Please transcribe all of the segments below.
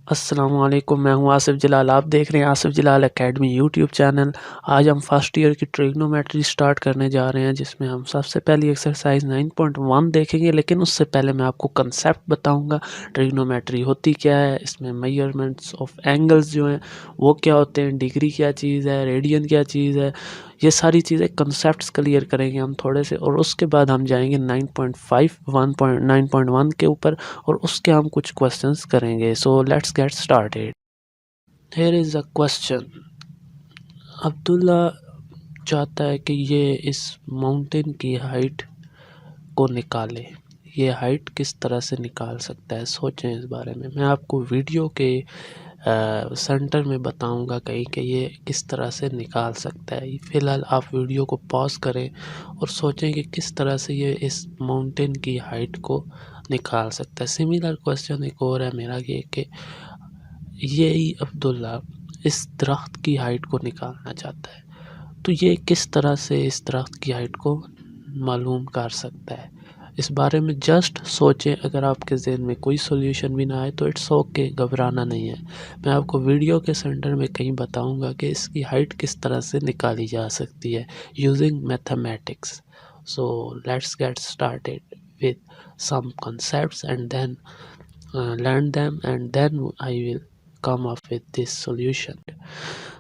अस्सलामुअलैकुम, मैं हूं आसिफ जलाल। आप देख रहे हैं आसिफ जलाल एकेडमी यूट्यूब चैनल। आज हम फर्स्ट ईयर की ट्रिग्नोमेट्री स्टार्ट करने जा रहे हैं, जिसमें हम सबसे पहली एक्सरसाइज 9.1 देखेंगे। लेकिन उससे पहले मैं आपको कंसेप्ट बताऊंगा ट्रिग्नोमेट्री होती क्या है, इसमें मेजरमेंट्स ऑफ एंगल्स जो हैं वो क्या होते हैं, डिग्री क्या चीज़ है, रेडियन क्या चीज़ है, ये सारी चीज़ें कंसेप्ट्स क्लियर करेंगे हम थोड़े से। और उसके बाद हम जाएंगे 9.1 के ऊपर और उसके हम कुछ क्वेश्चंस करेंगे। सो let's get started. Here is a question. Abdullah चाहता है कि ये इस माउंटेन की हाइट को निकाले। ये हाइट किस तरह से निकाल सकता है, सोचें इस बारे में। मैं आपको वीडियो के सेंटर में बताऊंगा कहीं कि ये किस तरह से निकाल सकता है। फ़िलहाल आप वीडियो को पॉज करें और सोचें कि किस तरह से ये इस माउंटेन की हाइट को निकाल सकता है। सिमिलर क्वेश्चन एक और है मेरा कि यही अब्दुल्ला इस दरख्त की हाइट को निकालना चाहता है, तो ये किस तरह से इस दरख्त की हाइट को मालूम कर सकता है। इस बारे में जस्ट सोचें। अगर आपके जहन में कोई सॉल्यूशन भी ना आए तो इट्स ओके, घबराना नहीं है। मैं आपको वीडियो के सेंटर में कहीं बताऊंगा कि इसकी हाइट किस तरह से निकाली जा सकती है using mathematics. So let's get started with some concepts and then learn them and then I will come up with this solution.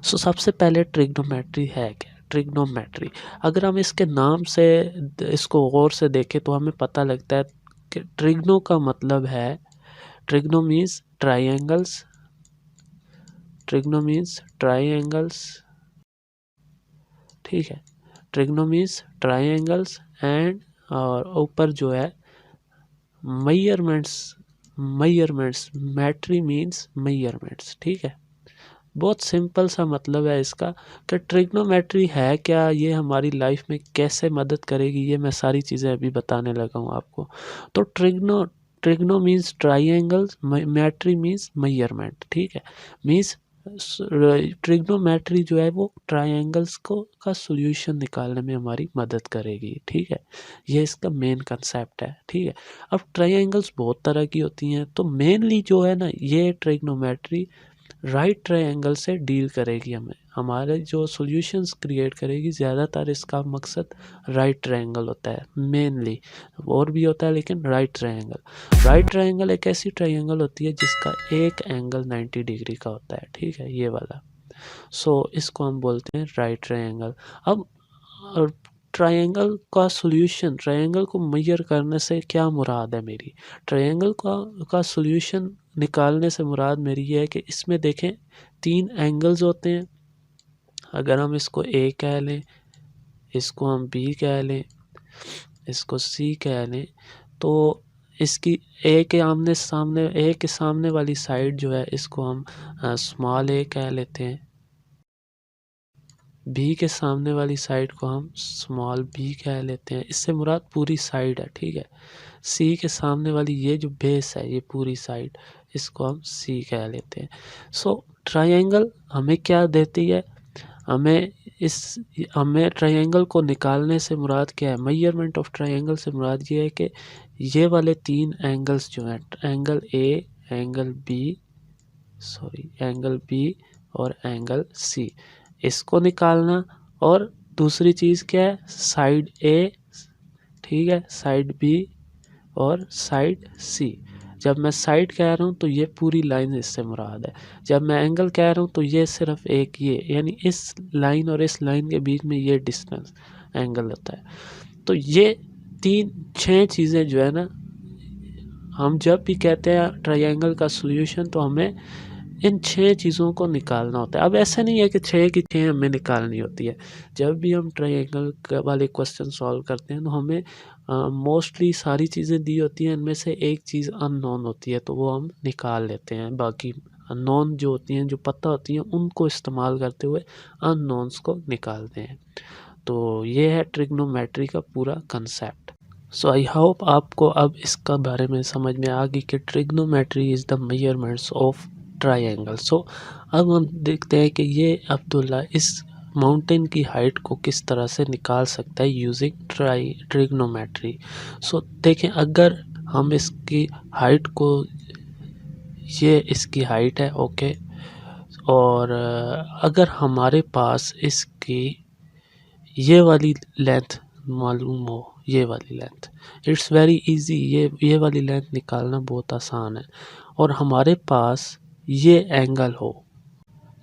So सबसे पहले ट्रिग्नोमेट्री है क्या? ट्रिग्नोमेट्री अगर हम इसके नाम से इसको गौर से देखें तो हमें पता लगता है कि ट्रिग्नो का मतलब है, trigno means triangles, trigno means triangles, ठीक है। ट्रिग्नो मीन्स ट्राइंगल्स एंड और ऊपर जो है मेजरमेंट्स, मेजरमेंट्स, मैट्री मीन्स मेजरमेंट्स, ठीक है। बहुत सिंपल सा मतलब है इसका कि ट्रिग्नोमेट्री है क्या, ये हमारी लाइफ में कैसे मदद करेगी, ये मैं सारी चीज़ें अभी बताने लगा हूँ आपको। तो trigno means triangles, metry means measurement, ठीक है। मीन्स ट्रिग्नोमेट्री जो है वो ट्राइंगल्स को का सॉल्यूशन निकालने में हमारी मदद करेगी, ठीक है। ये इसका मेन कंसेप्ट है, ठीक है। अब ट्राइंगल्स बहुत तरह की होती हैं, तो मेनली जो है ना ये ट्रिग्नोमेट्री राइट ट्रायंगल से डील करेगी, हमें हमारे जो सॉल्यूशंस क्रिएट करेगी। ज़्यादातर इसका मकसद राइट ट्रायंगल होता है मेनली, और भी होता है लेकिन राइट ट्रायंगल एक ऐसी ट्रायंगल होती है जिसका एक एंगल 90 डिग्री का होता है, ठीक है, ये वाला। सो इसको हम बोलते हैं राइट ट्रायंगल। अब ट्रायंगल का सॉल्यूशन, ट्रायंगल को मेजर करने से क्या मुराद है मेरी, ट्रायंगल का सॉल्यूशन निकालने से मुराद मेरी ये है कि इसमें देखें 3 एंगल्स होते हैं। अगर हम इसको ए कह लें, इसको हम बी कह लें, इसको सी कह लें, तो इसकी ए के सामने वाली साइड जो है इसको हम स्मॉल ए कह लेते हैं, बी के सामने वाली साइड को हम स्मॉल बी कह लेते हैं। इससे मुराद पूरी साइड है, ठीक है। सी के सामने वाली ये जो बेस है, ये पूरी साइड, इसको हम सी कह लेते हैं। सो ट्रायंगल हमें क्या देती है, हमें ट्रायंगल को निकालने से मुराद क्या है, मेजरमेंट ऑफ ट्रायंगल से मुराद ये है कि ये वाले 3 एंगल्स जो हैं, एंगल ए, एंगल बी और एंगल सी, इसको निकालना। और दूसरी चीज़ क्या है, साइड ए, ठीक है, साइड बी और साइड सी। जब मैं साइड कह रहा हूँ तो ये पूरी लाइन इससे मुराद है। जब मैं एंगल कह रहा हूँ तो ये सिर्फ एक ये, यानी इस लाइन और इस लाइन के बीच में ये डिस्टेंस एंगल होता है। तो ये 6 चीज़ें जो है ना, हम जब भी कहते हैं ट्रायंगल का सॉल्यूशन तो हमें इन 6 चीज़ों को निकालना होता है। अब ऐसा नहीं है कि 6 की 6 हमें निकालनी होती है। जब भी हम ट्रायंगल वाले क्वेश्चन सॉल्व करते हैं तो हमें मोस्टली सारी चीज़ें दी होती हैं, इनमें से एक चीज़ अननोन होती है तो वो हम निकाल लेते हैं। बाकी नोन जो होती हैं, जो पता होती हैं, उनको इस्तेमाल करते हुए अननोन्स को निकालते हैं। तो ये है ट्रिग्नोमेट्री का पूरा कंसेप्ट। सो आई होप आपको अब इसका बारे में समझ में आ गई कि trigonometry is the measurements of triangle. So अब हम देखते हैं कि ये अब्दुल्ला इस माउंटेन की हाइट को किस तरह से निकाल सकता है यूजिंग ट्रिग्नोमेट्री। सो देखें, अगर हम इसकी हाइट को ये इसकी हाइट है, ओके। और अगर हमारे पास इसकी ये वाली लेंथ मालूम हो, ये वाली लेंथ, इट्स वेरी इजी, ये वाली लेंथ निकालना बहुत आसान है। और हमारे पास ये एंगल हो,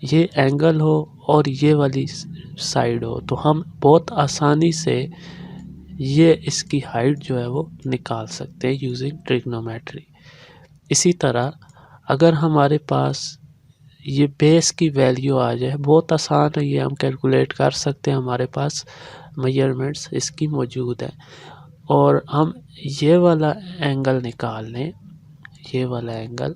ये एंगल हो और ये वाली साइड हो, तो हम बहुत आसानी से ये इसकी हाइट जो है वो निकाल सकते हैं यूजिंग ट्रिग्नोमेट्री। इसी तरह अगर हमारे पास ये बेस की वैल्यू आ जाए, बहुत आसान है, ये हम कैलकुलेट कर सकते हैं, हमारे पास मेजरमेंट्स इसकी मौजूद है। और हम ये वाला एंगल निकाल लें, ये वाला एंगल,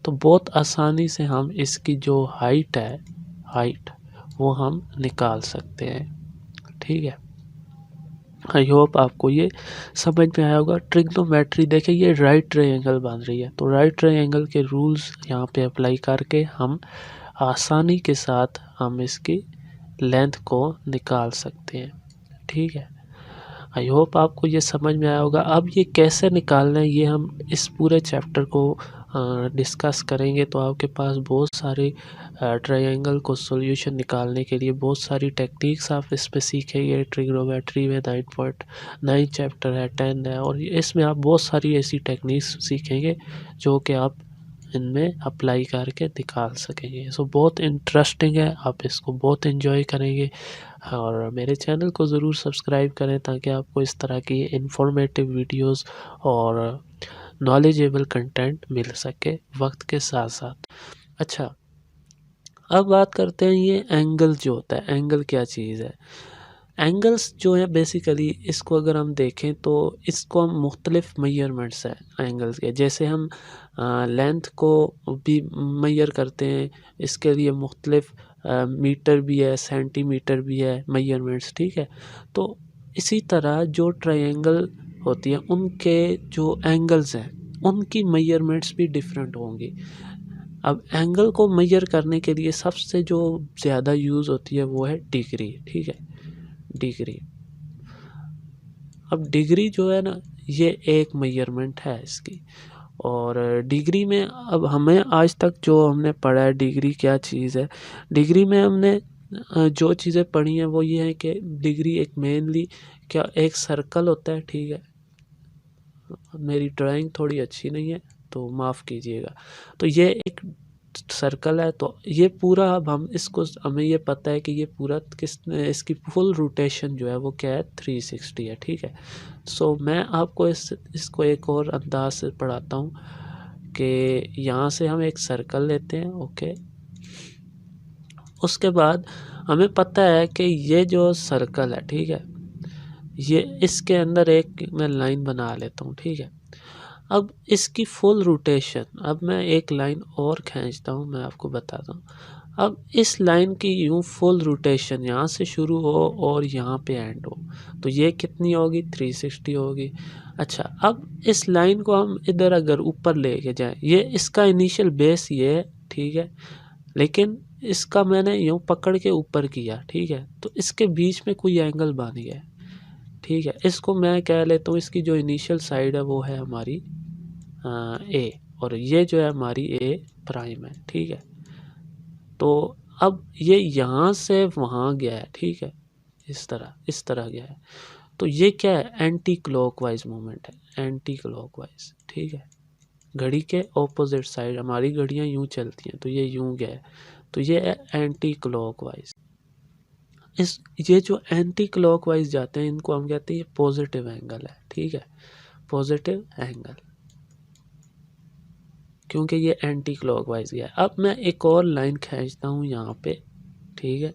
तो बहुत आसानी से हम इसकी जो हाइट है, हाइट वो हम निकाल सकते हैं। ठीक है, आई होप आपको ये समझ में आया होगा। ट्रिग्नोमेट्री देखें, ये राइट ट्रायंगल बन रही है, तो राइट ट्रायंगल के रूल्स यहाँ पे अप्लाई करके हम आसानी के साथ हम इसकी लेंथ को निकाल सकते हैं। ठीक है, आई होप आपको ये समझ में आया होगा। अब ये कैसे निकालना है ये हम इस पूरे चैप्टर को डिस्कस करेंगे, तो आपके पास बहुत सारे ट्रायंगल को सॉल्यूशन निकालने के लिए बहुत सारी टेक्निक्स आप इस पे सीखेंगे। ट्रिग्नोमेट्री में 9.9 चैप्टर है, 10 है, और इसमें आप बहुत सारी ऐसी टेक्निक्स सीखेंगे जो कि आप इनमें अप्लाई करके निकाल सकेंगे। सो बहुत इंटरेस्टिंग है, आप इसको बहुत एंजॉय करेंगे। और मेरे चैनल को ज़रूर सब्सक्राइब करें ताकि आपको इस तरह की इंफॉर्मेटिव वीडियोस और नॉलेजेबल कंटेंट मिल सके वक्त के साथ साथ। अच्छा, अब बात करते हैं ये एंगल जो होता है, एंगल क्या चीज़ है। एंगल्स जो है बेसिकली इसको अगर हम देखें तो इसको हम मुख्तलिफ मेजरमेंट्स हैं एंगल्स के, जैसे हम लेंथ को भी मेजर करते हैं, इसके लिए मुख्तलिफ मीटर भी है, सेंटीमीटर भी है मेजरमेंट्स। ठीक है, तो इसी तरह जो ट्रायंगल होती है उनके जो एंगल्स हैं उनकी मेजरमेंट्स भी डिफरेंट होंगी। अब एंगल को मेजर करने के लिए सबसे जो ज़्यादा यूज़ होती है वो है डिग्री। ठीक है, डिग्री। अब डिग्री जो है ना, ये एक मेजरमेंट है इसकी। और डिग्री में अब हमें आज तक जो हमने पढ़ा है डिग्री क्या चीज़ है, डिग्री में हमने जो चीज़ें पढ़ी हैं वो ये है कि डिग्री एक मेनली क्या एक सर्कल होता है। ठीक है, मेरी ड्राइंग थोड़ी अच्छी नहीं है तो माफ़ कीजिएगा। तो ये एक सर्कल है, तो ये पूरा अब हम इसको हमें ये पता है कि ये पूरा इसकी फुल रोटेशन जो है वो क्या है 360 है। ठीक है, सो मैं आपको इसको एक और अंदाज से पढ़ाता हूँ कि यहाँ से हम एक सर्कल लेते हैं, ओके। उसके बाद हमें पता है कि ये जो सर्कल है, ठीक है, ये इसके अंदर एक मैं लाइन बना लेता हूँ। ठीक है, अब इसकी फुल रोटेशन, अब मैं एक लाइन और खींचता हूँ, मैं आपको बताता हूँ। अब इस लाइन की यूँ फुल रोटेशन यहाँ से शुरू हो और यहाँ पे एंड हो, तो ये कितनी होगी 360 होगी। अच्छा, अब इस लाइन को हम इधर अगर ऊपर लेके जाएं, ये इसका इनिशियल बेस ये है, ठीक है, लेकिन इसका मैंने यूँ पकड़ के ऊपर किया। ठीक है, तो इसके बीच में कोई एंगल बन गया। ठीक है, इसको मैं कह लेता हूँ, इसकी जो इनिशियल साइड है वो है हमारी ए, और ये जो है हमारी ए प्राइम है। ठीक है, तो अब ये यहाँ से वहाँ गया है। ठीक है, इस तरह गया है, तो ये क्या है एंटी क्लॉकवाइज मूवमेंट है, एंटी क्लॉकवाइज। ठीक है, घड़ी के ऑपोजिट साइड, हमारी घड़ियाँ यूँ चलती हैं तो ये यूँ गया है, तो ये है एंटी क्लॉकवाइज। ये जो एंटी क्लॉकवाइज जाते हैं इनको हम कहते हैं ये पॉजिटिव एंगल है। ठीक है, पॉजिटिव एंगल, क्योंकि ये एंटी क्लॉकवाइज गया। अब मैं एक और लाइन खींचता हूँ यहाँ पे। ठीक है,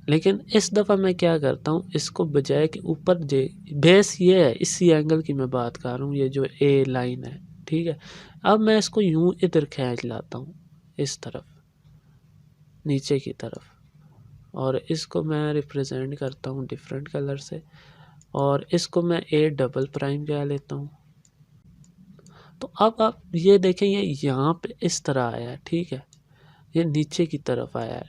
लेकिन इस दफ़ा मैं क्या करता हूँ, इसको बजाय कि ऊपर बेस ये है, इसी एंगल की मैं बात कर रहा हूँ, ये जो ए लाइन है। ठीक है, अब मैं इसको यूँ इधर खींच लाता हूँ, इस तरफ नीचे की तरफ, और इसको मैं रिप्रेजेंट करता हूँ डिफरेंट कलर से, और इसको मैं ए डबल प्राइम कह लेता हूँ। तो अब आप ये देखें, ये यहाँ पे इस तरह आया है। ठीक है, ये नीचे की तरफ आया है,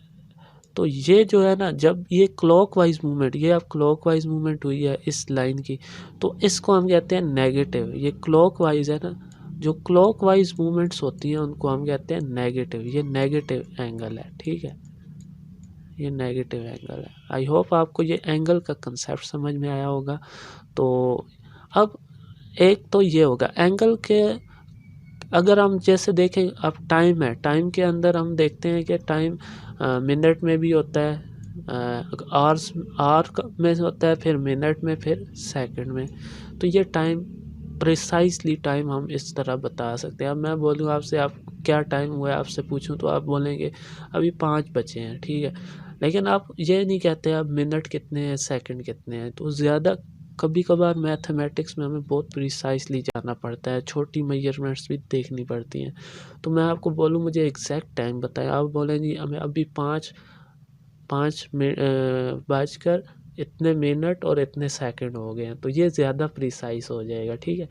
तो ये जो है ना, जब ये क्लॉकवाइज मूवमेंट, ये अब क्लॉकवाइज मूवमेंट हुई है इस लाइन की, तो इसको हम कहते हैं नेगेटिव। ये क्लॉकवाइज है ना, जो क्लॉकवाइज मूवमेंट्स होती हैं उनको हम कहते हैं नेगेटिव। ये नेगेटिव एंगल है, ठीक है, ये नेगेटिव एंगल है। आई होप आपको ये एंगल का कंसेप्ट समझ में आया होगा। तो अब एक तो ये होगा एंगल के, अगर हम जैसे देखें, अब टाइम है, टाइम के अंदर हम देखते हैं कि टाइम मिनट में भी होता है, आवर्स आवर में होता है, फिर मिनट में, फिर सेकंड में। तो ये टाइम प्रिसाइसली टाइम हम इस तरह बता सकते हैं। अब मैं बोलूँ आपसे, आप क्या टाइम हुआ है आपसे पूछूं तो आप बोलेंगे अभी 5 बजे हैं, ठीक है, लेकिन आप ये नहीं कहते अब मिनट कितने हैं, सेकंड कितने हैं। तो ज़्यादा कभी कभार मैथमेटिक्स में हमें बहुत प्रिसाइसली जाना पड़ता है, छोटी मेजरमेंट्स भी देखनी पड़ती हैं। तो मैं आपको बोलूँ मुझे एग्जैक्ट टाइम बताएं, आप बोलेंगे हमें अभी 5 बजकर इतने मिनट और इतने सेकंड हो गए हैं, तो ये ज़्यादा प्रिसाइज हो जाएगा, ठीक है।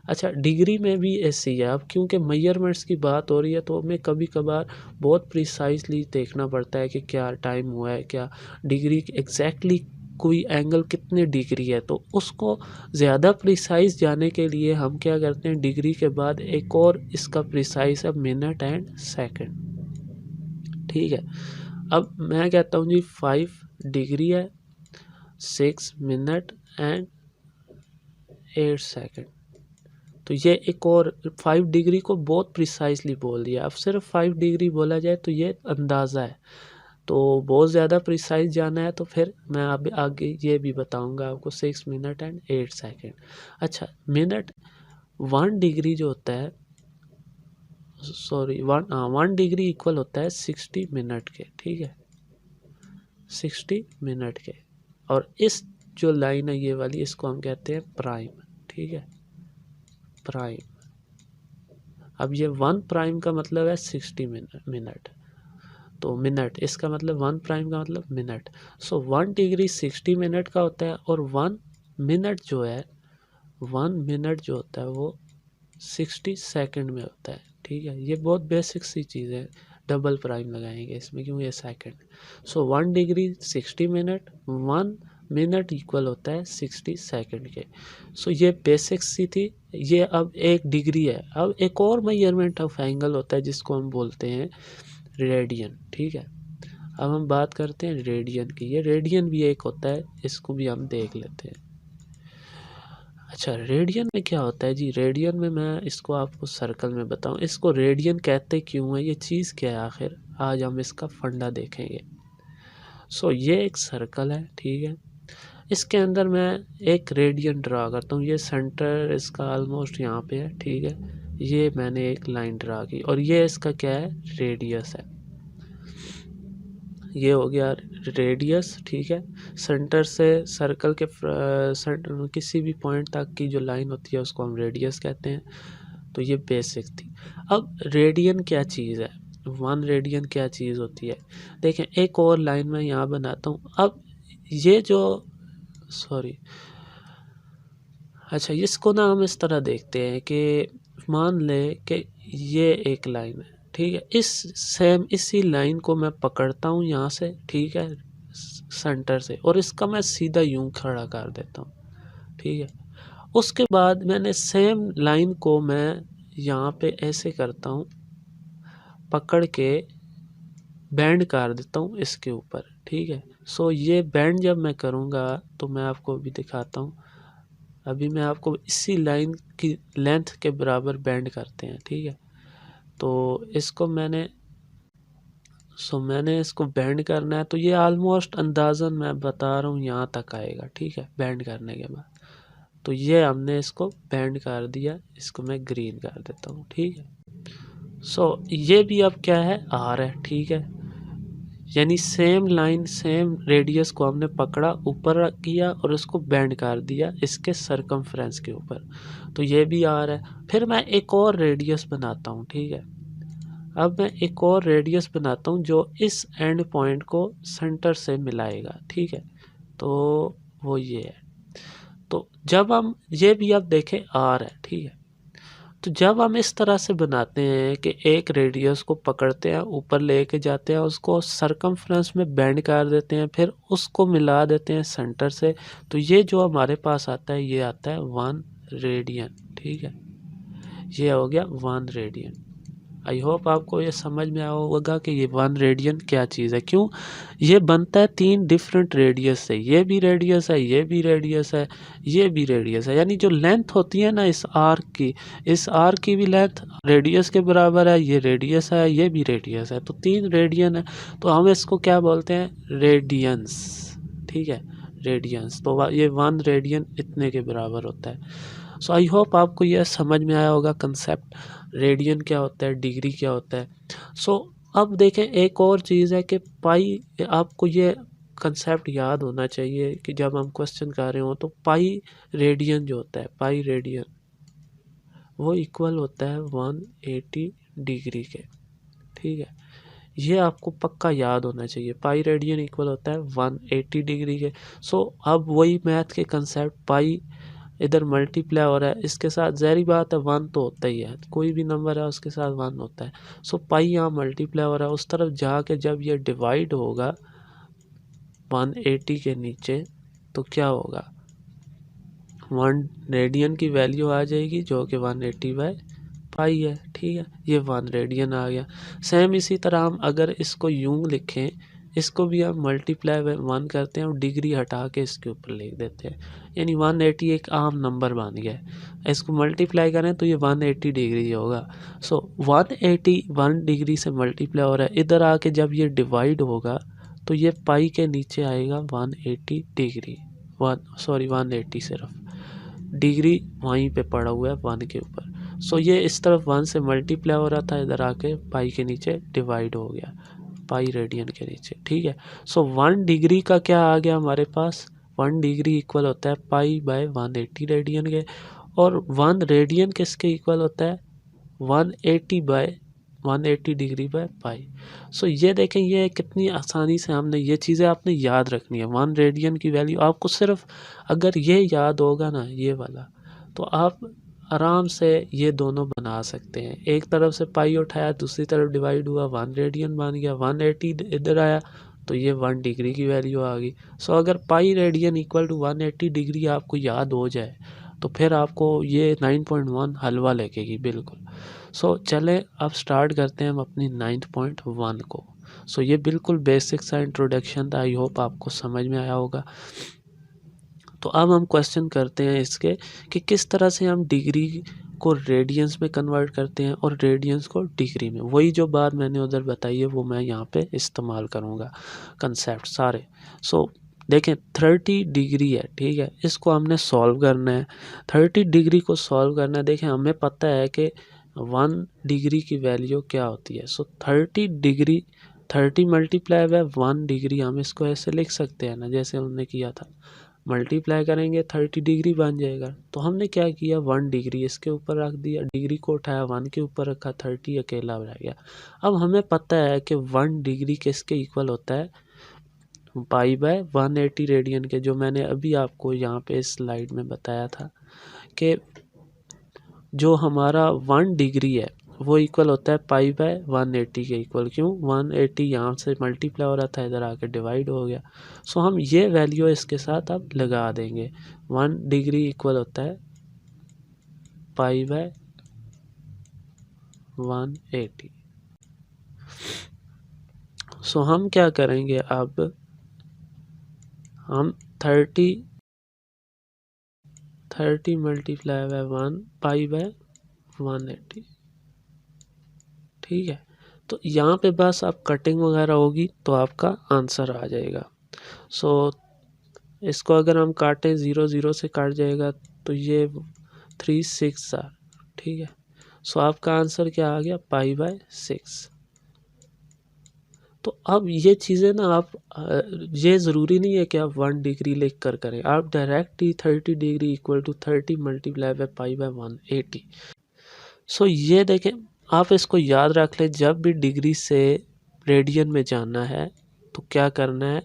अच्छा, डिग्री में भी ऐसी है। अब क्योंकि मेजरमेंट्स की बात हो रही है तो हमें कभी कभार बहुत प्रिसाइसली देखना पड़ता है कि क्या टाइम हुआ है, क्या डिग्री एग्जैक्टली कोई एंगल कितने डिग्री है। तो उसको ज़्यादा प्रिसाइज जाने के लिए हम क्या करते हैं, डिग्री के बाद एक और इसका प्रिसाइज है मिनट एंड सेकंड, ठीक है। अब मैं कहता हूँ जी 5 डिग्री है, 6 मिनट एंड 8 सेकंड। तो ये एक और 5 डिग्री को बहुत प्रिसाइसली बोल दिया। अब सिर्फ 5 डिग्री बोला जाए तो ये अंदाज़ा है, तो बहुत ज़्यादा प्रिसाइज जाना है तो फिर मैं अब आगे ये भी बताऊंगा आपको 6 मिनट एंड 8 सेकंड। अच्छा, मिनट 1 डिग्री जो होता है, सॉरी 1 डिग्री इक्वल होता है 60 मिनट के, ठीक है, 60 मिनट के। और इस जो लाइन है ये वाली, इसको हम कहते हैं प्राइम, ठीक है, प्राइम। अब ये 1 प्राइम का मतलब है 60 मिनट, तो मिनट, इसका मतलब 1 प्राइम का मतलब मिनट। सो 1 डिग्री 60 मिनट का होता है, और 1 मिनट जो है, 1 मिनट जो होता है वो 60 सेकंड में होता है, ठीक है। ये बहुत बेसिक सी चीज़ है, डबल प्राइम लगाएंगे इसमें क्यों, ये सेकंड। सो 1 डिग्री 60 मिनट, 1 मिनट इक्वल होता है 60 सेकंड के। सो ये बेसिक सी थी। ये अब 1 डिग्री है। अब एक और मेजरमेंट ऑफ एंगल होता है जिसको हम बोलते हैं रेडियन, ठीक है। अब हम बात करते हैं रेडियन की। ये रेडियन भी एक होता है, इसको भी हम देख लेते हैं। अच्छा, रेडियन में क्या होता है जी, रेडियन में मैं इसको आपको सर्कल में बताऊं, इसको रेडियन कहते क्यों है, ये चीज़ क्या है आखिर, आज हम इसका फंडा देखेंगे। सो ये एक सर्कल है, ठीक है, इसके अंदर मैं एक रेडियन ड्रा करता हूँ। ये सेंटर इसका ऑलमोस्ट यहाँ पे है, ठीक है। ये मैंने एक लाइन ड्रा की और ये इसका क्या है, रेडियस है। ये हो गया रेडियस, ठीक है। सेंटर से सर्कल के किसी भी पॉइंट तक की जो लाइन होती है उसको हम रेडियस कहते हैं। तो ये बेसिक थी। अब रेडियन क्या चीज़ है, 1 रेडियन क्या चीज़ होती है, देखें एक और लाइन में यहाँ बनाता हूँ। अब ये जो, सॉरी, अच्छा, इसको ना हम इस तरह देखते हैं कि मान ले कि ये एक लाइन है, ठीक है, इस सेम इसी लाइन को मैं पकड़ता हूँ यहाँ से, ठीक है, सेंटर से, और इसका मैं सीधा यूं खड़ा कर देता हूँ, ठीक है। उसके बाद मैंने सेम लाइन को मैं यहाँ पे ऐसे करता हूँ, पकड़ के बैंड कर देता हूँ इसके ऊपर, ठीक है। सो ये बैंड जब मैं करूँगा तो मैं आपको अभी दिखाता हूँ। अभी मैं आपको इसी लाइन की लेंथ के बराबर बैंड करते हैं, ठीक है। तो इसको मैंने मैंने इसको बैंड करना है, तो ये ऑलमोस्ट अंदाज़न मैं बता रहा हूँ यहाँ तक आएगा, ठीक है, बैंड करने के बाद। तो ये हमने इसको बैंड कर दिया, इसको मैं ग्रीन कर देता हूँ, ठीक है। ये भी अब क्या है, आर है, ठीक है, यानी सेम लाइन सेम रेडियस को हमने पकड़ा, ऊपर किया और इसको बैंड कर दिया इसके सरकमफ्रेंस के ऊपर, तो ये भी आर है। फिर मैं एक और रेडियस बनाता हूँ, ठीक है। अब मैं एक और रेडियस बनाता हूँ जो इस एंड पॉइंट को सेंटर से मिलाएगा, ठीक है। तो वो ये है। तो जब हम ये भी आप देखें आर है, ठीक है। तो जब हम इस तरह से बनाते हैं कि एक रेडियस को पकड़ते हैं, ऊपर लेके जाते हैं, उसको सरकमफ्रेंस में बैंड कर देते हैं, फिर उसको मिला देते हैं सेंटर से, तो ये जो हमारे पास आता है ये आता है 1 रेडियन, ठीक है। ये हो गया 1 रेडियन। आई होप आपको ये समझ में आया होगा कि ये 1 रेडियन क्या चीज़ है। क्यों ये बनता है 3 डिफरेंट रेडियस से, ये भी रेडियस है, ये भी रेडियस है, ये भी रेडियस है। यानी जो लेंथ होती है ना इस आर्क की भी लेंथ रेडियस के बराबर है, ये रेडियस है, ये भी रेडियस है, तो 3 रेडियन है। तो हम इसको क्या बोलते हैं, रेडियंस। ठीक है, रेडियंस। तो ये 1 रेडियन इतने के बराबर होता है। सो आई होप आपको यह समझ में आया होगा कंसेप्ट, रेडियन क्या होता है, डिग्री क्या होता है। सो अब देखें एक और चीज़ है कि पाई, आपको ये कंसेप्ट याद होना चाहिए कि जब हम क्वेश्चन कर रहे हो तो पाई रेडियन जो होता है, पाई रेडियन वो इक्वल होता है 180 डिग्री के। ठीक है, ये आपको पक्का याद होना चाहिए, पाई रेडियन इक्वल होता है 180 डिग्री के। सो अब वही मैथ के कंसेप्ट, पाई इधर मल्टीप्लाई हो रहा है, इसके साथ ज़ाहिर बात है 1 तो होता ही है, कोई भी नंबर है उसके साथ 1 होता है। सो पाई यहाँ मल्टीप्लाई हो रहा है, उस तरफ जाके जब ये डिवाइड होगा 180 के नीचे तो क्या होगा, 1 रेडियन की वैल्यू आ जाएगी जो कि 180/पाई है। ठीक है, ये 1 रेडियन आ गया। सेम इसी तरह हम अगर इसको यूं लिखें, इसको भी हम मल्टीप्लाई बाय 1 करते हैं और डिग्री हटा के इसके ऊपर लिख देते हैं, यानी 180 एक आम नंबर बन गया है। इसको मल्टीप्लाई करें तो ये 180 डिग्री होगा। सो 180 1 डिग्री से मल्टीप्लाई हो रहा है, इधर आके जब ये डिवाइड होगा तो ये पाई के नीचे आएगा 180 डिग्री, 180 सिर्फ, डिग्री वहीं पे पड़ा हुआ है 1 के ऊपर। सो ये इस तरफ 1 से मल्टीप्लाई हो रहा था, इधर आके पाई के नीचे डिवाइड हो गया, पाई रेडियन के नीचे। ठीक है, सो 1 डिग्री का क्या आ गया हमारे पास, 1 डिग्री इक्वल होता है पाई बाय 180 रेडियन के, और 1 रेडियन किसके इक्वल होता है, 180 डिग्री बाय पाई। सो ये देखें, ये कितनी आसानी से हमने ये चीज़ें आपने याद रखनी है। 1 रेडियन की वैल्यू आपको सिर्फ अगर ये याद होगा ना, ये वाला, तो आप आराम से ये दोनों बना सकते हैं। एक तरफ से पाई उठाया, दूसरी तरफ डिवाइड हुआ, 1 रेडियन बन गया, 180 इधर आया तो ये 1 डिग्री की वैल्यू आ गई। सो अगर pi radian equal to 180 degree आपको याद हो जाए तो फिर आपको ये 9.1 हलवा लगेगी बिल्कुल। सो चलें अब स्टार्ट करते हैं हम अपनी 9.1 को। सो ये बिल्कुल बेसिक सा इंट्रोडक्शन था, आई होप आपको समझ में आया होगा। तो अब हम क्वेश्चन करते हैं इसके कि किस तरह से हम डिग्री को रेडियंस में कन्वर्ट करते हैं और रेडियंस को डिग्री में। वही जो बात मैंने उधर बताई है वो मैं यहाँ पे इस्तेमाल करूँगा कंसेप्ट सारे। सो देखें 30 डिग्री है, ठीक है, इसको हमने सॉल्व करना है। 30 डिग्री को सॉल्व करना है। देखें हमें पता है कि 1 डिग्री की वैल्यू क्या होती है। सो 30 डिग्री, 30 मल्टीप्लाई बाय 1 डिग्री, हम इसको ऐसे लिख सकते हैं ना, जैसे हमने किया था, मल्टीप्लाई करेंगे 30 डिग्री बन जाएगा। तो हमने क्या किया, 1 डिग्री इसके ऊपर रख दिया, डिग्री को उठाया 1 के ऊपर रखा, 30 अकेला रह गया। अब हमें पता है कि 1 डिग्री किसके इक्वल होता है, पाई बाय 180 रेडियन के, जो मैंने अभी आपको यहाँ पे इस स्लाइड में बताया था कि जो हमारा 1 डिग्री है वो इक्वल होता है पाई बाय 180 के इक्वल। क्यों, 180 यहाँ से मल्टीप्लाई हो रहा था, इधर आके डिवाइड हो गया। सो हम ये वैल्यू इसके साथ अब लगा देंगे। 1 डिग्री इक्वल होता है पाई बाय 180। सो हम क्या करेंगे, अब हम 30 मल्टीप्लाई बाय 1 पाई बाय 180। ठीक है, तो यहाँ पे बस अब कटिंग वगैरह होगी तो आपका आंसर आ जाएगा। सो इसको अगर हम काटें 0 0 से काट जाएगा तो ये 3 6 आर। ठीक है, सो आपका आंसर क्या आ गया, पाई बाय 6। तो अब ये चीज़ें ना आप ये ज़रूरी नहीं है कि आप 1 डिग्री लिख कर करें, आप डायरेक्ट ही 30 degree equal to 30 multiply by pi by 180। So ये देखें, आप इसको याद रख लें, जब भी डिग्री से रेडियन में जाना है तो क्या करना है,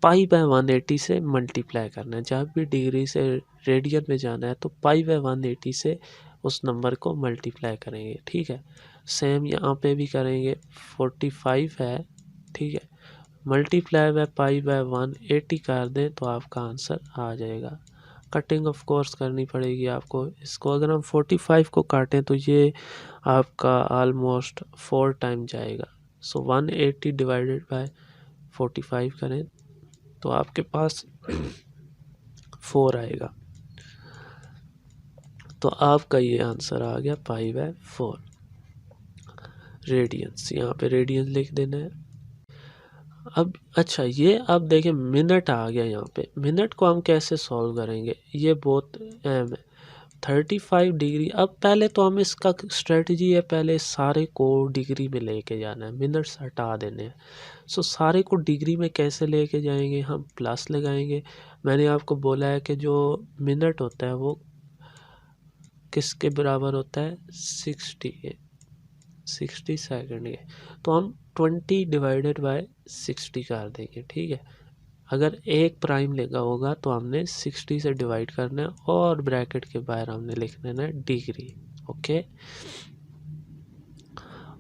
पाई बाय 180 से मल्टीप्लाई करना है। जब भी डिग्री से रेडियन में जाना है तो पाई बाय 180 से उस नंबर को मल्टीप्लाई करेंगे। ठीक है, सेम यहाँ पे भी करेंगे, 45 है, ठीक है, मल्टीप्लाई बाय पाई बाय 180 कर दें तो आपका आंसर आ जाएगा। कटिंग ऑफ कोर्स करनी पड़ेगी आपको। इसको अगर हम 45 को काटें तो ये आपका ऑलमोस्ट 4 टाइम जाएगा। सो 180 डिवाइडेड बाय 45 करें तो आपके पास 4 आएगा। तो आपका ये आंसर आ गया π/4 रेडियंस। यहाँ पे रेडियंस लिख देना है। अब अच्छा ये अब देखें मिनट आ गया। यहाँ पे मिनट को हम कैसे सॉल्व करेंगे ये बहुत अहम है। 35 डिग्री, अब पहले तो हम इसका स्ट्रेटजी है पहले सारे को डिग्री में लेके जाना है, मिनट्स हटा देने हैं। सो सारे को डिग्री में कैसे लेके जाएंगे, हम प्लस लगाएंगे। मैंने आपको बोला है कि जो मिनट होता है वो किसके बराबर होता है, 60 के, 60 सेकंड के। तो हम 20 डिवाइडेड बाय 60 कर देंगे, ठीक है। अगर एक प्राइम लगा होगा तो हमने 60 से डिवाइड करना है और ब्रैकेट के बाहर हमने लिख देना है डिग्री, ओके।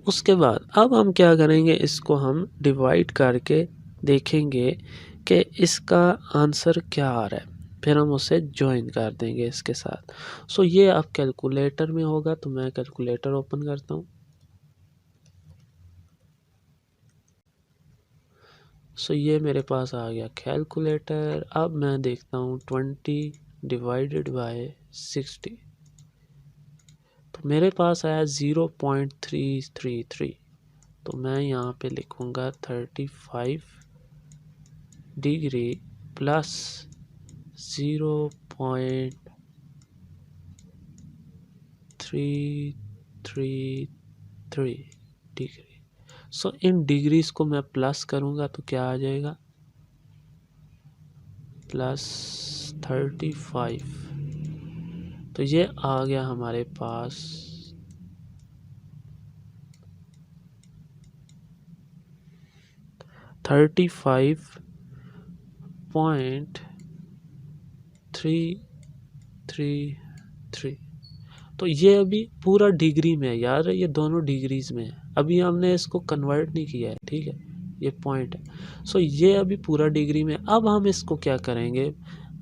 उसके बाद अब हम क्या करेंगे, इसको हम डिवाइड करके देखेंगे कि इसका आंसर क्या आ रहा है, फिर हम उसे ज्वाइन कर देंगे इसके साथ। सो ये अब कैलकुलेटर में होगा, तो मैं कैलकुलेटर ओपन करता हूँ। सो ये मेरे पास आ गया कैलकुलेटर। अब मैं देखता हूँ 20 डिवाइडेड बाय 60, तो मेरे पास आया 0.333। तो मैं यहाँ पे लिखूँगा 35 डिग्री प्लस 0.333 डिग्री। सो इन डिग्रीज को मैं प्लस करूँगा तो क्या आ जाएगा, +35। तो ये आ गया हमारे पास 35.333। तो ये अभी पूरा डिग्री में है यार, ये दोनों डिग्रीज में है। अभी हमने इसको कन्वर्ट नहीं किया है, ठीक है, ये पॉइंट है। सो ये अभी पूरा डिग्री में। अब हम इसको क्या करेंगे,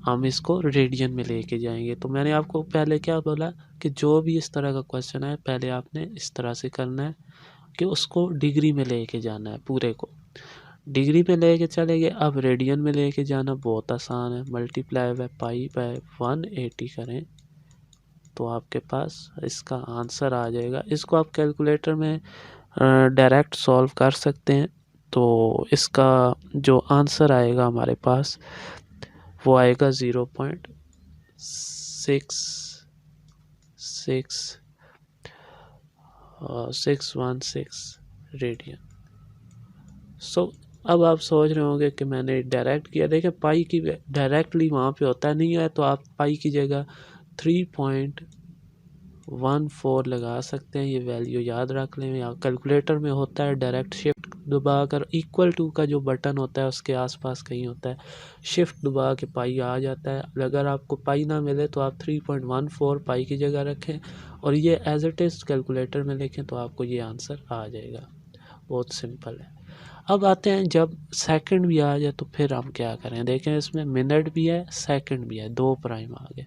हम इसको रेडियन में लेके जाएंगे। तो मैंने आपको पहले क्या बोला कि जो भी इस तरह का क्वेश्चन है पहले आपने इस तरह से करना है कि उसको डिग्री में लेके जाना है, पूरे को डिग्री में लेके चलेंगे। अब रेडियन में लेके जाना बहुत आसान है, मल्टीप्लाई बाय π/180 करें तो आपके पास इसका आंसर आ जाएगा। इसको आप कैलकुलेटर में डायरेक्ट सॉल्व कर सकते हैं। तो इसका जो आंसर आएगा हमारे पास वो आएगा 0.616 रेडियन। सो अब आप सोच रहे होंगे कि मैंने डायरेक्ट किया। देखिए पाई की डायरेक्टली वहाँ पे होता नहीं है, तो आप पाई की जगह 3.14 लगा सकते हैं। ये वैल्यू याद रख लें। या कैलकुलेटर में होता है डायरेक्ट शिफ्ट दबाकर इक्वल टू का जो बटन होता है उसके आसपास कहीं होता है, शिफ्ट दबा के पाई आ जाता है। अगर आपको पाई ना मिले तो आप 3.14 पाई की जगह रखें और ये एज इट इज़ कैलकुलेटर में लिखें तो आपको ये आंसर आ जाएगा। बहुत सिंपल है। अब आते हैं जब सेकंड भी आ जाए तो फिर हम क्या करें। देखें इसमें मिनट भी है सेकंड भी है, 2 प्राइम आ गए।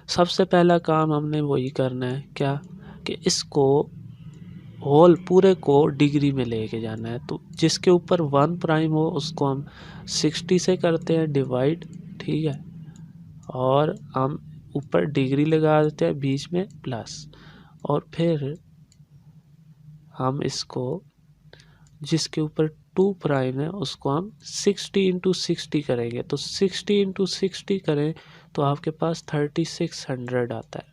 सबसे पहला काम हमने वही करना है क्या, कि इसको होल पूरे को डिग्री में लेके जाना है। तो जिसके ऊपर 1 प्राइम हो उसको हम 60 से करते हैं डिवाइड, ठीक है, और हम ऊपर डिग्री लगा देते हैं, बीच में प्लस, और फिर हम इसको जिसके ऊपर 2 प्राइम है उसको हम 60 × 60 करेंगे। तो 60 × 60 करें तो आपके पास 3600 आता है।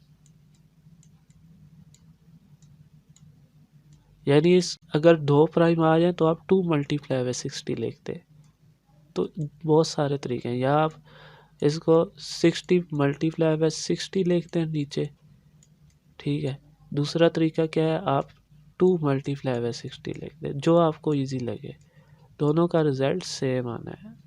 यानी इस अगर 2 प्राइम आ जाए तो आप 2 × 60 लिखते। तो बहुत सारे तरीके हैं, या आप इसको 60 × 60 लिखते हैं नीचे, ठीक है। दूसरा तरीका क्या है, आप 2 × 60 लिखते हैं, जो आपको इजी लगे। दोनों का रिजल्ट सेम आना है।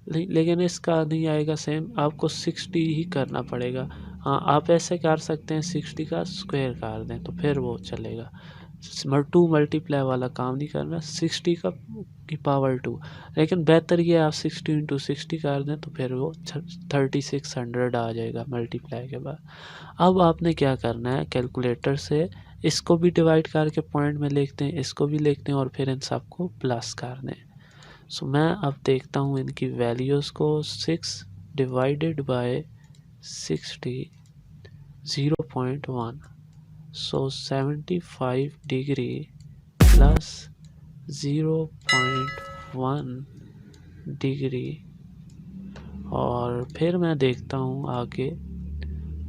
लेकिन इसका नहीं आएगा सेम, आपको 60 ही करना पड़ेगा। हाँ आप ऐसे कर सकते हैं 60 का स्क्वायर कर दें तो फिर वो चलेगा। टू मल्टीप्लाई वाला काम नहीं करना, 60 का की पावर 2। लेकिन बेहतर ये आप 60 इंटू 60 कर दें तो फिर वो 3600 आ जाएगा मल्टीप्लाई के बाद। अब आपने क्या करना है, कैलकुलेटर से इसको भी डिवाइड करके पॉइंट में लिखते हैं, इसको भी लिखते हैं और फिर इन सबको प्लस कर दें। सो मैं अब देखता हूँ इनकी वैल्यूज़ को। 6 divided by 60 0.1, so 75 degree plus 0.1 degree. और फिर मैं देखता हूँ आगे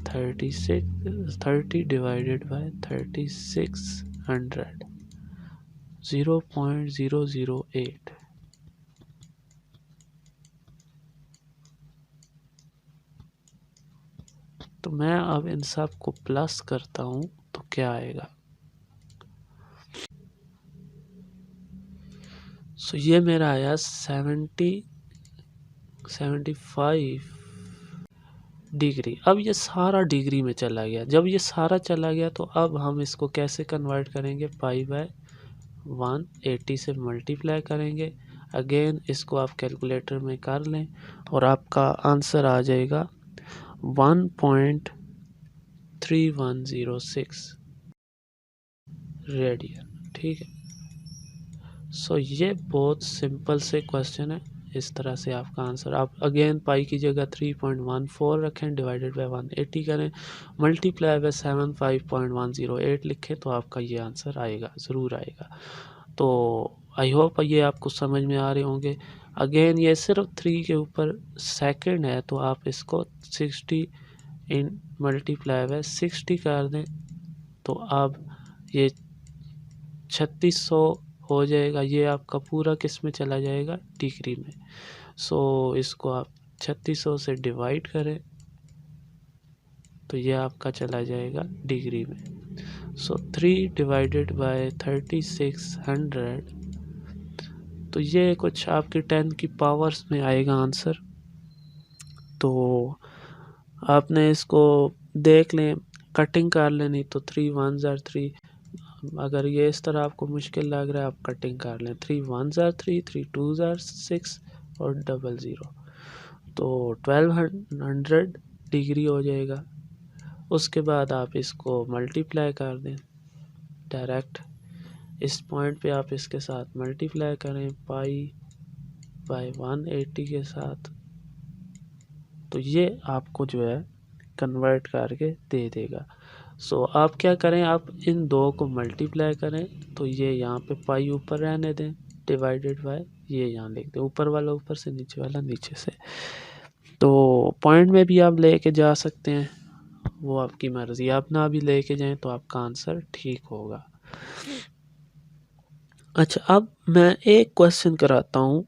30 डिवाइडेड बाय 3600 0.008। तो मैं अब इन सब को प्लस करता हूँ तो क्या आएगा। सो ये मेरा आया 75 डिग्री। अब ये सारा डिग्री में चला गया। जब ये सारा चला गया तो अब हम इसको कैसे कन्वर्ट करेंगे, पाई बाय 180 से मल्टीप्लाई करेंगे। अगेन इसको आप कैलकुलेटर में कर लें और आपका आंसर आ जाएगा 1.3106 रेडियन। ठीक है। सो ये बहुत सिंपल से क्वेश्चन है। इस तरह से आपका आंसर, आप अगेन पाई की जगह 3.14 रखें, डिवाइडेड बाय 180 करें, मल्टीप्लाई बाय 75.108 लिखें तो आपका ये आंसर आएगा, ज़रूर आएगा। तो आई होप ये आपको समझ में आ रहे होंगे। अगेन ये सिर्फ 3 के ऊपर सेकंड है तो आप इसको 60 इन मल्टीप्लाई बाय 60 कर दें तो अब ये 3600 हो जाएगा। ये आपका पूरा किस में चला जाएगा, डिग्री में। सो इसको आप 3600 से डिवाइड करें तो ये आपका चला जाएगा डिग्री में। सो 3 डिवाइडेड बाय 3600, तो ये कुछ आपके 10 की पावर्स में आएगा आंसर। तो आपने इसको देख लें, कटिंग कर लें, नहीं तो 3 1s are 3। अगर ये इस तरह आपको मुश्किल लग रहा है आप कटिंग कर लें, 3 1s are 3, 3 2s are 6 और 00, तो 1200 डिग्री हो जाएगा। उसके बाद आप इसको मल्टीप्लाई कर दें डायरेक्ट, इस पॉइंट पे आप इसके साथ मल्टीप्लाई करें पाई बाय 180 के साथ, तो ये आपको जो है कन्वर्ट करके दे देगा। सो आप क्या करें, आप इन दो को मल्टीप्लाई करें तो ये यहाँ पे पाई ऊपर रहने दें, डिवाइडेड बाय ये यहाँ लिख दें, ऊपर वाला ऊपर से, नीचे वाला नीचे से। तो पॉइंट में भी आप लेके जा सकते हैं, वो आपकी मर्ज़ी। आप ना भी लेके जाएं तो आपका आंसर ठीक होगा। अच्छा, अब मैं एक क्वेश्चन कराता हूँ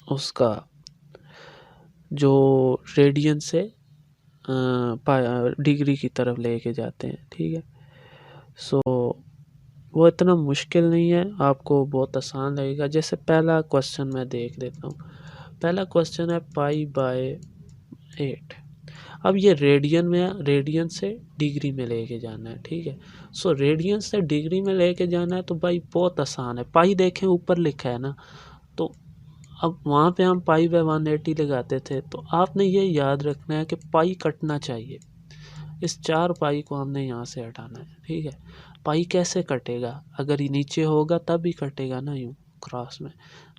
उसका, जो रेडियन से डिग्री की तरफ लेके जाते हैं। ठीक है। सो वो इतना मुश्किल नहीं है, आपको बहुत आसान लगेगा। जैसे पहला क्वेश्चन मैं देख लेता हूँ। पहला क्वेश्चन है पाई बाय 8। अब ये रेडियन में, रेडियन से डिग्री में लेके जाना है। ठीक है। सो रेडियन से डिग्री में लेके जाना है तो भाई बहुत आसान है। पाई देखें ऊपर लिखा है ना, तो अब वहाँ पे हम पाई बाय 180 लगाते थे, तो आपने ये याद रखना है कि पाई कटना चाहिए। इस 4 पाई को हमने यहाँ से हटाना है। ठीक है। पाई कैसे कटेगा, अगर ये नीचे होगा तब ही कटेगा ना, यूँ क्रॉस में।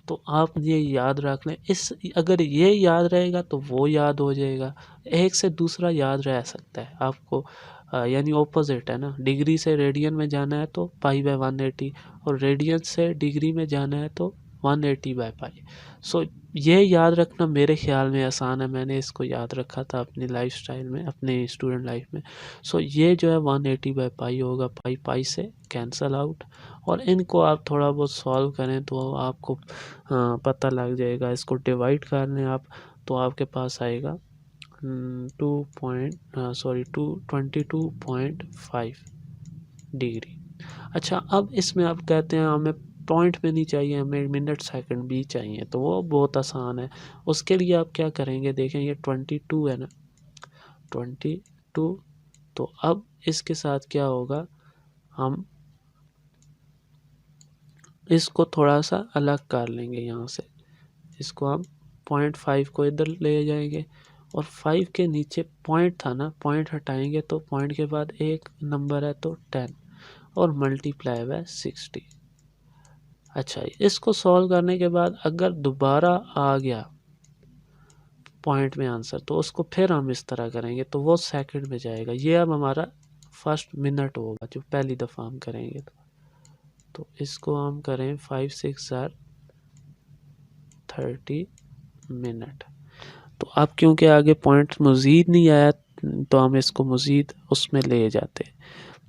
तो आप ये याद रख लें, इस अगर ये याद रहेगा तो वो याद हो जाएगा, एक से दूसरा याद रह सकता है आपको। यानी ऑपोजिट है ना, डिग्री से रेडियन में जाना है तो पाई बाय 180, और रेडियन से डिग्री में जाना है तो 180 बाय पाई। सो ये याद रखना मेरे ख्याल में आसान है, मैंने इसको याद रखा था अपनी लाइफ स्टाइल में, अपने स्टूडेंट लाइफ में। सो ये जो है 180 बाय पाई होगा, पाई पाई से कैंसल आउट। और इनको आप थोड़ा बहुत सॉल्व करें तो आपको पता लग जाएगा। इसको डिवाइड कर लें आप तो आपके पास आएगा 22.5 डिग्री। अच्छा, अब इसमें आप कहते हैं हमें पॉइंट में नहीं चाहिए, हमें मिनट सेकंड भी चाहिए, तो वो बहुत आसान है। उसके लिए आप क्या करेंगे, देखें ये 22 है ना, 22। तो अब इसके साथ क्या होगा, हम इसको थोड़ा सा अलग कर लेंगे यहाँ से, इसको हम 0.5 को इधर ले जाएंगे और 5 के नीचे पॉइंट था ना, पॉइंट हटाएंगे तो पॉइंट के बाद एक नंबर है तो 10 और मल्टीप्लाई बाय 60। अच्छा, इसको सॉल्व करने के बाद अगर दोबारा आ गया पॉइंट में आंसर तो उसको फिर हम इस तरह करेंगे तो वो सेकंड में जाएगा। ये अब हमारा फर्स्ट मिनट होगा जो पहली दफ़ा हम करेंगे। तो इसको हम करें 5 6 आर 30 मिनट। तो अब क्योंकि आगे पॉइंट मज़ीद नहीं आया तो हम इसको मज़ीद उसमें ले जाते।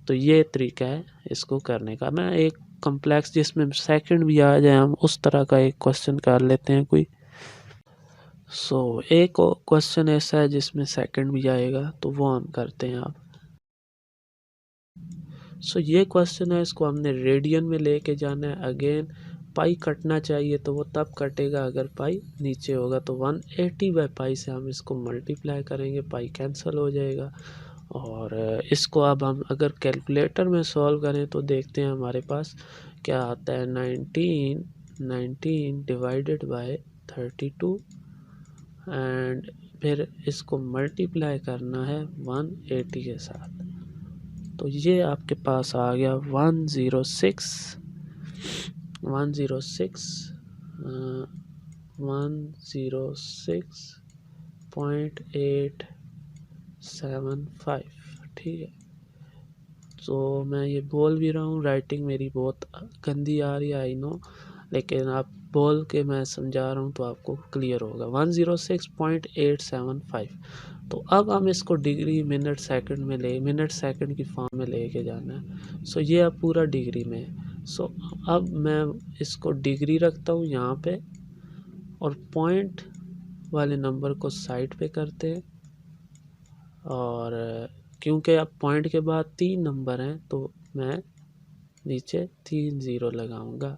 तो ये तरीका है इसको करने का। मैं एक कम्प्लेक्स जिसमें सेकंड भी आ जाए हम उस तरह का एक क्वेश्चन कर लेते हैं कोई। एक क्वेश्चन ऐसा है जिसमें सेकंड भी आएगा तो वो हम करते हैं आप। ये क्वेश्चन है, इसको हमने रेडियन में लेके जाना है। अगेन पाई कटना चाहिए तो वो तब कटेगा अगर पाई नीचे होगा। तो 180 बाई पाई से हम इसको मल्टीप्लाई करेंगे, पाई कैंसिल हो जाएगा। और इसको अब हम अगर कैलकुलेटर में सॉल्व करें तो देखते हैं हमारे पास क्या आता है। 19 डिवाइडेड बाय 32 एंड फिर इसको मल्टीप्लाई करना है 180 के साथ। तो ये आपके पास आ गया 106.875। ठीक है। तो मैं ये बोल भी रहा हूँ, राइटिंग मेरी बहुत गंदी आ रही है आई नो, लेकिन आप बोल के मैं समझा रहा हूँ तो आपको क्लियर होगा। 106.875। तो अब हम इसको डिग्री मिनट सेकंड में मिनट सेकंड की फॉर्म में लेके जाना है। ये अब पूरा डिग्री में है। अब मैं इसको डिग्री रखता हूँ यहाँ पे और पॉइंट वाले नंबर को साइड पे करते हैं। और क्योंकि अब पॉइंट के बाद 3 नंबर हैं तो मैं नीचे 3 0 लगाऊंगा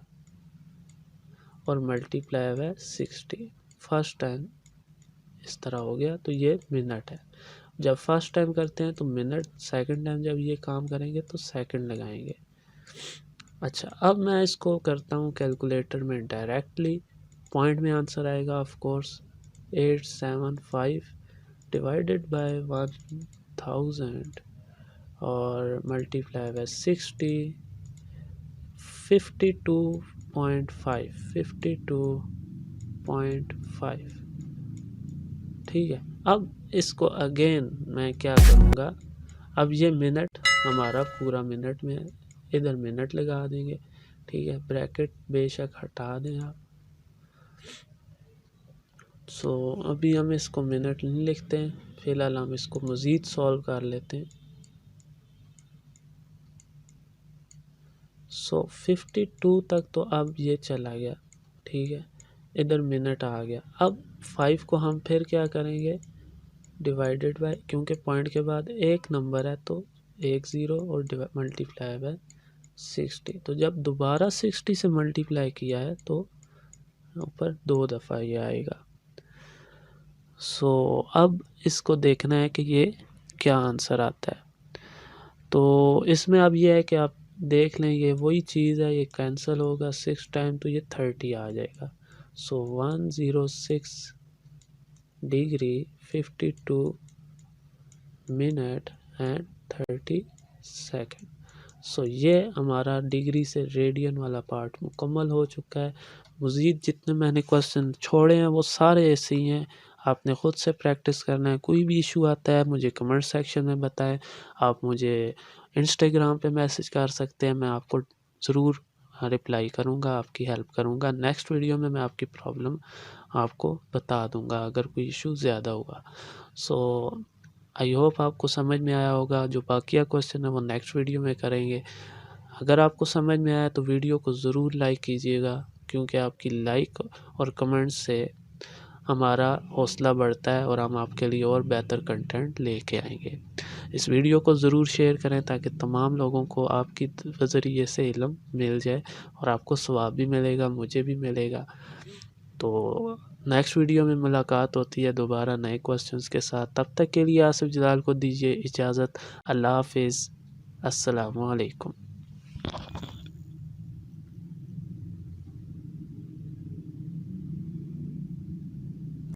और मल्टीप्लाई बाय 60। फर्स्ट टाइम इस तरह हो गया तो ये मिनट है। जब फर्स्ट टाइम करते हैं तो मिनट, सेकंड टाइम जब ये काम करेंगे तो सेकंड लगाएंगे। अच्छा, अब मैं इसको करता हूँ कैलकुलेटर में डायरेक्टली। पॉइंट में आंसर आएगा ऑफ कोर्स 875 डिवाइडेड बाय 1000 और मल्टीप्लाई बाय 60 52.5। ठीक है। अब इसको अगेन मैं क्या करूँगा, अब ये मिनट हमारा पूरा मिनट में, इधर मिनट लगा देंगे। ठीक है, ब्रैकेट बेशक हटा दें आप। अभी हम इसको मिनट नहीं लिखते हैं, फिलहाल हम इसको मज़ीद सॉल्व कर लेते हैं। 52 तक तो अब ये चला गया। ठीक है, इधर मिनट आ गया। अब 5 को हम फिर क्या करेंगे, डिवाइडेड बाय, क्योंकि पॉइंट के बाद एक नंबर है तो 1 0 और मल्टीप्लाई बाय 60। तो जब दोबारा 60 से मल्टीप्लाई किया है तो ऊपर 2 दफ़ा ये आएगा। अब इसको देखना है कि ये क्या आंसर आता है। तो इसमें अब ये है कि आप देख लें, ये वही चीज़ है, ये कैंसिल होगा 6 टाइम तो ये 30 आ जाएगा। 106 डिग्री 52 मिनट एंड 30 सेकेंड। ये हमारा डिग्री से रेडियन वाला पार्ट मुकम्मल हो चुका है। मज़ीद जितने मैंने क्वेश्चन छोड़े हैं वो सारे ऐसे ही हैं, आपने ख़ुद से प्रैक्टिस करना है। कोई भी इशू आता है मुझे कमेंट सेक्शन में बताएं। आप मुझे इंस्टाग्राम पे मैसेज कर सकते हैं, मैं आपको ज़रूर रिप्लाई करूँगा, आपकी हेल्प करूँगा। नेक्स्ट वीडियो में मैं आपकी प्रॉब्लम आपको बता दूँगा अगर कोई इशू ज़्यादा हुआ। आई होप आपको समझ में आया होगा। जो बाकिया क्वेश्चन है वो नेक्स्ट वीडियो में करेंगे। अगर आपको समझ में आया तो वीडियो को ज़रूर लाइक कीजिएगा, क्योंकि आपकी लाइक और कमेंट्स से हमारा हौसला बढ़ता है और हम आपके लिए और बेहतर कंटेंट लेके आएंगे। इस वीडियो को ज़रूर शेयर करें ताकि तमाम लोगों को आपकी ज़रिए से इल्म मिल जाए और आपको सवाब भी मिलेगा, मुझे भी मिलेगा। तो नेक्स्ट वीडियो में मुलाकात होती है दोबारा नए क्वेश्चंस के साथ। तब तक के लिए आसिफ जलाल को दीजिए इजाज़त। अल्लाह हाफिज़। अस्सलामु अलैकुम।